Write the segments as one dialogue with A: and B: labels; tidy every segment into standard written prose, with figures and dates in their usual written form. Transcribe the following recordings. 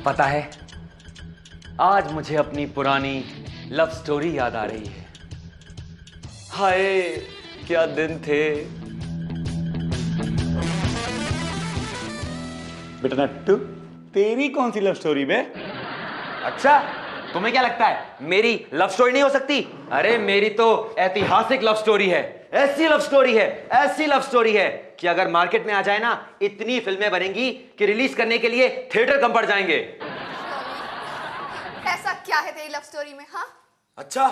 A: पता है, आज मुझे अपनी पुरानी लव स्टोरी याद आ रही है। हाय क्या दिन थे।
B: बेटा नट्टू, तेरी कौन सी लव स्टोरी बे?
A: अच्छा, तुम्हें क्या लगता है मेरी लव स्टोरी नहीं हो सकती? अरे मेरी तो ऐतिहासिक लव स्टोरी है। ऐसी लव स्टोरी है, ऐसी लव स्टोरी है कि अगर मार्केट में आ जाए ना, इतनी फिल्में बनेंगी कि रिलीज करने के लिए थिएटर कम पड़ जाएंगे।
C: ऐसा क्या है तेरी लव स्टोरी में? हाँ,
A: अच्छा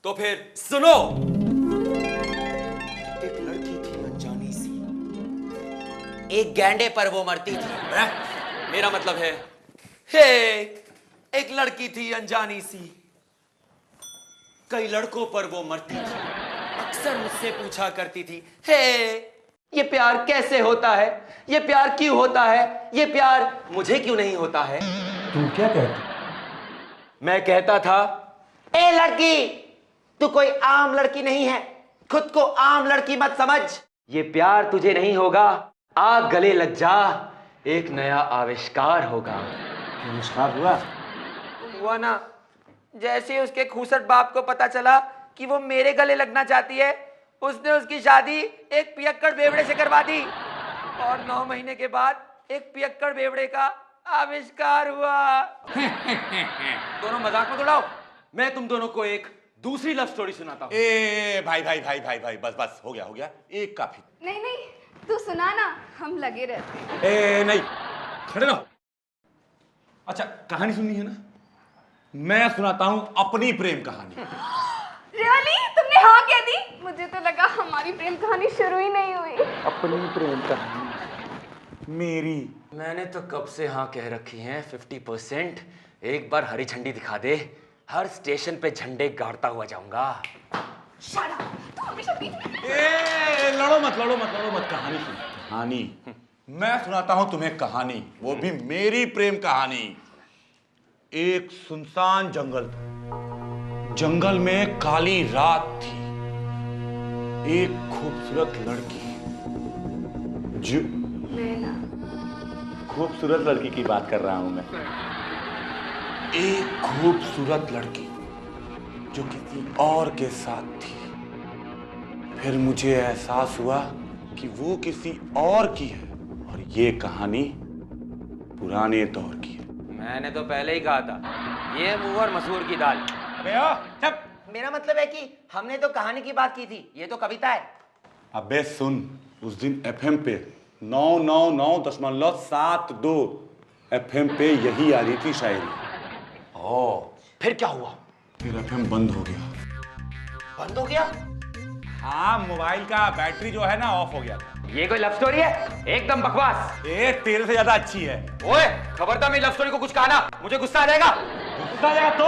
A: तो फिर सुनो। एक लड़की थी अनजानी सी, एक गैंडे पर वो मरती थी। मेरा मतलब है, हे, एक लड़की थी अनजानी सी, कई लड़कों पर वो मरती थी। अक्सर मुझसे पूछा करती थी, हे, ये प्यार कैसे होता है, ये प्यार क्यों होता है, ये प्यार मुझे क्यों नहीं होता है।
B: तू क्या कहता?
A: मैं कहता था, ए लड़की, तू कोई आम लड़की नहीं है, खुद को आम लड़की मत समझ। ये प्यार तुझे नहीं होगा, आ गले लग जा, एक नया आविष्कार होगा।
B: आविष्कार हुआ?
A: हुआ ना। जैसे उसके खूसट बाप को पता चला कि वो मेरे गले लगना चाहती है, उसने उसकी शादी एक पियक्कड़ बेवड़े से करवा दी और 9 महीने के बाद एक पियक्कड़ बेवड़े का आविष्कार हुआ। दोनों मजाक मत उड़ाओ, मैं तुम दोनों को एक दूसरी लव स्टोरी सुनाता हूँ।
B: ए भाई भाई भाई भाई भाई, बस बस हो गया, एक काफी।
C: नहीं नहीं, तू सुना ना, हम लगे रहते हैं।
B: ए नहीं, खड़े रहो। अच्छा, कहानी सुननी है ना? मैं सुनाता हूं अपनी प्रेम कहानी।
C: रियली? तुमने हाँ कह दी? मुझे तो लगा हमारी प्रेम कहानी शुरू ही नहीं हुई।
B: अपनी प्रेम कहानी मेरी।
A: मैंने तो कब से हाँ कह रखी है 50%। एक बार हरी झंडी दिखा दे, हर स्टेशन पे झंडे गाड़ता हुआ जाऊंगा।
C: शट अप, तू हमेशा बीच में।
B: लड़ो मत लड़ो मत लड़ो मत, कहानी सुन। कहानी मैं सुनाता हूं तुम्हें, कहानी वो भी मेरी प्रेम कहानी। एक सुनसान जंगल था, जंगल में काली रात थी। एक खूबसूरत लड़की, जो
C: नैना।
B: खूबसूरत लड़की की बात कर रहा हूं मैं। एक खूबसूरत लड़की जो किसी और के साथ थी। फिर मुझे एहसास हुआ कि वो किसी और की है और ये कहानी पुराने दौर की है।
A: मैंने तो पहले ही कहा था, ये मुंह और मसूर की दाल।
B: अबे ओ, चुप।
A: मेरा मतलब है कि हमने तो कहानी की बात की थी, ये तो कविता है।
B: अबे सुन, उस दिन एफएम पे 999.72 एफएम पे यही आ रही थी शायरी।
A: ओ, फिर क्या हुआ?
B: फिर एफएम बंद हो गया।
A: बंद हो गया?
B: हाँ, मोबाइल का बैटरी जो है ना ऑफ हो गया।
A: ये कोई लव स्टोरी है? एकदम बकवास।
B: ए, तेरे से ज्यादा अच्छी है।
A: ओए, खबरदार मेरी लव स्टोरी को कुछ कहा ना, मुझे गुस्सा आ जाएगा।
B: गुस्सा आ जाएगा तो?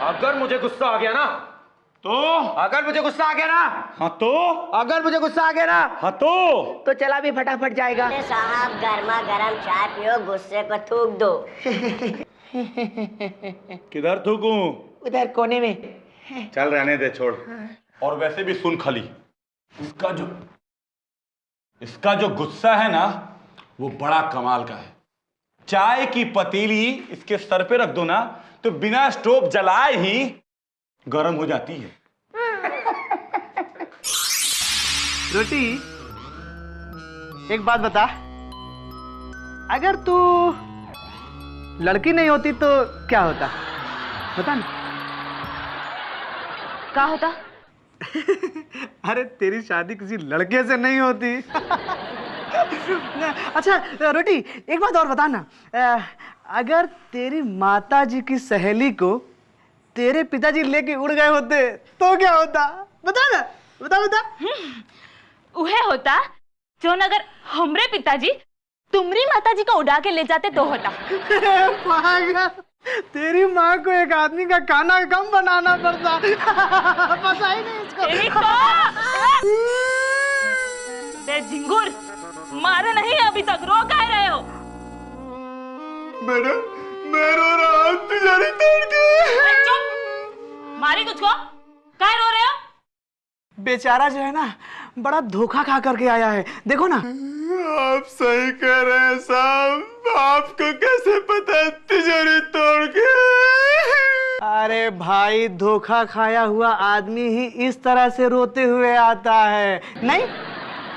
A: अगर मुझे गुस्सा आ गया ना, अगर मुझे गुस्सा आ गया ना,
B: हाँ तो?
A: अगर मुझे गुस्सा आ गया ना,
B: हाँ तो
A: चला भी फटाफट जाएगा।
D: अरे साहब, गर्मा गर्म चाय पियो, गुस्से को थूक दो।
B: किधर थूकूं?
A: उधर कोने में।
B: चल रहने दे, छोड़। और वैसे भी सुन खली, इसका जो गुस्सा है ना, वो बड़ा कमाल का है। चाय की पतीली इसके सर पे रख दो ना, तो बिना स्टोव जलाए ही गर्म हो जाती है।
E: रोटी, एक बात बता, अगर तू लड़की नहीं होती तो क्या होता? बता ना।
C: क्या होता?
E: अरे तेरी शादी किसी लड़के से नहीं होती। अच्छा रोटी, एक बात और बता ना, अगर तेरी माताजी की सहेली को तेरे पिताजी लेके उड़ गए होते तो क्या होता? बता ना, बता बता।
F: उहे होता जो अगर हमरे पिताजी तुमरी माताजी को उड़ा के ले जाते तो होता।
E: पागल, तेरी माँ को एक आदमी का खाना कम बनाना पड़ता। पता ही नहीं इसको।
F: ते झिंगुर, मारे नहीं अभी तक, रो कह रहे हो?
B: मैं रो रहा हूं, तिजोरी तोड़ के।
F: चुप, मारी तुझको? कह रो रहे हो?
E: बेचारा जो है ना बड़ा धोखा खा करके आया है, देखो ना।
G: आप सही कह रहे हैं साहब, आपको कैसे पता तिजोरी तोड़ के?
E: अरे भाई, धोखा खाया हुआ आदमी ही इस तरह से रोते हुए आता है। नहीं,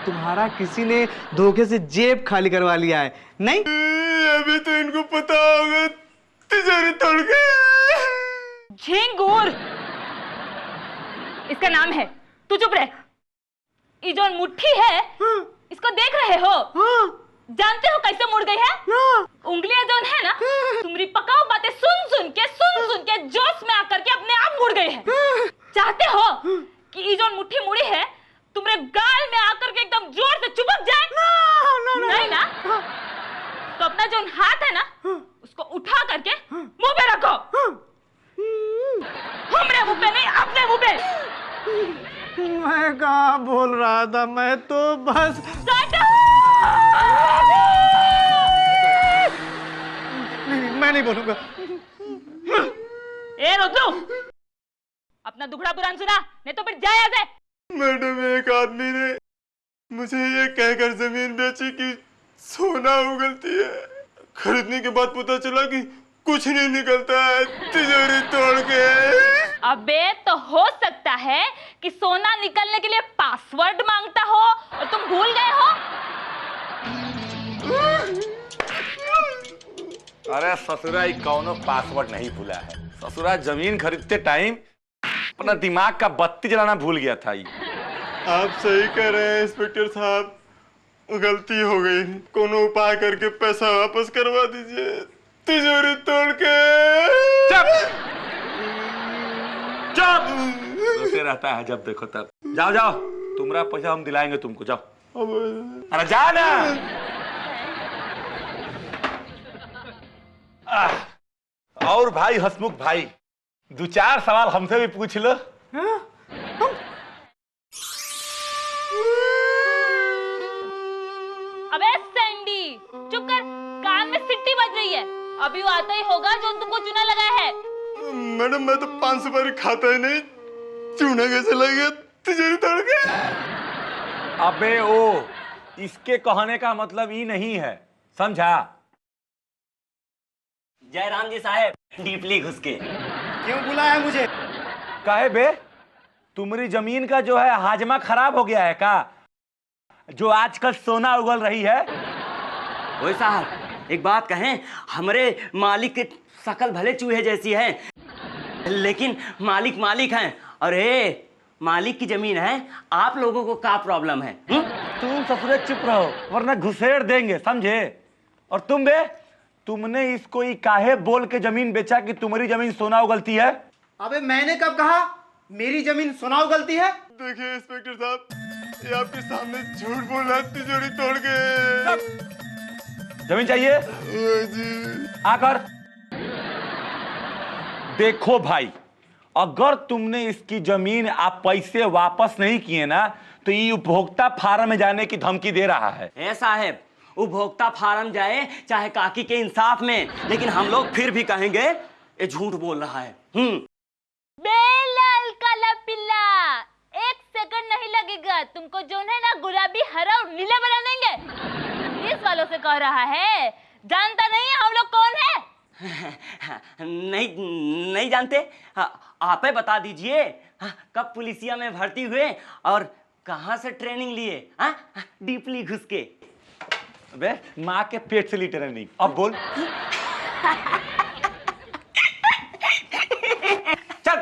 E: तुम्हारा किसी ने धोखे से जेब खाली करवा लिया है। नहीं,
G: अभी तो इनको पता होगा तिजोरी तोड़ के।
F: झिंगूर इसका नाम है, तू चुप रह। ये जो मुट्ठी है इसको देख रहे हो? जानते हो कैसे मुड़ गई है? उंगलियां जो है ना, तुम्हारी पकाओ बातें सुन सुन के जोश में आकर के अपने आप मुड़ गई है। चाहते हो कि ये जो मुट्ठी मुड़ी है तुम्हारे गाल में आकर के एकदम जोर से चिपक जाए? नहीं ना? तो अपना जो हाथ है ना उसको उठा करके मुंह पे रखो। हमरे मुंह पे नहीं, अपने मुंह पे।
E: मैं कहाँ बोल रहा था, मैं तो बस नहीं, मैं नहीं बोलूंगा।
F: ए रुद्रू, अपना दुखड़ा पुराण सुना, नहीं तो फिर जाए यहाँ से।
G: मैडम, एक आदमी ने मुझे ये कहकर जमीन बेची कि सोना उगलती है। खरीदने के बाद पता चला कि कुछ नहीं निकलता है, तिजोरी तोड़ के।
F: अबे तो हो सकता है कि सोना निकलने के लिए पासवर्ड मांगता हो और तुम भूल गए हो।
B: अरे ससुरा, कौनो पासवर्ड नहीं भूला है। ससुरा जमीन खरीदते टाइम अपना दिमाग का बत्ती जलाना भूल गया था।
G: आप सही कह रहे हैं इंस्पेक्टर साहब, गलती हो गई। कोनो उपाय करके पैसा वापस करवा दीजिए, तिजोरी तोड़ के।
B: चुप रोते रहता है जब देखो तब। जाओ जाओ, तुम्हारा पैसा हम दिलाएंगे तुमको, जाओ। अरे जा ना। और भाई हसमुख भाई, 2-4 सवाल हमसे भी पूछ लो।
F: अबे सैंडी, चुप कर, कान में सिट्टी बज रही है। अभी वो आता ही होगा जो तुमको चूना लगा है।
G: मैडम, मैं तो 5 सुपारी खाता ही नहीं, चूना कैसे लगे तिजोरी तोड़ के?
B: अबे ओ, इसके कहने का मतलब ये नहीं है, समझा?
A: जयराम जी साहब, डीपली घुस के।
E: क्यों बुलाया मुझे?
B: काहे बे, तुम्हारी जमीन का जो है हाजमा खराब हो गया है का, जो आजकल सोना उगल रही है?
A: ओए साहब, एक बात कहें, हमारे मालिक की शकल भले चूहे जैसी है, लेकिन मालिक मालिक हैं। और मालिक की जमीन है, आप लोगों को क्या प्रॉब्लम है?
B: तुम ससुरे चुप रहो वरना घुसेड़ देंगे, समझे? और तुम बे, तुमने इसको ही काहे बोल के जमीन बेचा कि तुम्हारी जमीन सोना उगलती है?
E: अबे मैंने कब कहा मेरी जमीन सोना उगलती है?
G: देखिए इंस्पेक्टर साहब, ये आपके सामने झूठ बोल रहा है, तिजोरी तोड़ के।
B: जमीन चाहिए?
G: जी।
B: आकर देखो भाई, अगर तुमने इसकी जमीन आप पैसे वापस नहीं किए ना, तो ये उपभोक्ता फार्म में जाने की धमकी दे रहा है।
A: साहब, उपभोक्ता फार्म जाए चाहे काकी के इंसाफ में, लेकिन हम लोग फिर भी कहेंगे ये झूठ बोल रहा है।
F: बेलाल काला पिल्ला, 1 सेकंड नहीं लगेगा, तुमको जो है ना गुलाबी, हरा और नीला बना देंगे। पुलिस वालों से कह रहा है, जानता नहीं है हम लोग कौन है?
A: नहीं जानते? आप ही बता दीजिए, कब पुलिसिया में भर्ती हुए और कहां से ट्रेनिंग लिए? डीपली घुस के।
B: अबे माँ के पेट से ली ट्रेनिंग, अब बोल।
A: चल।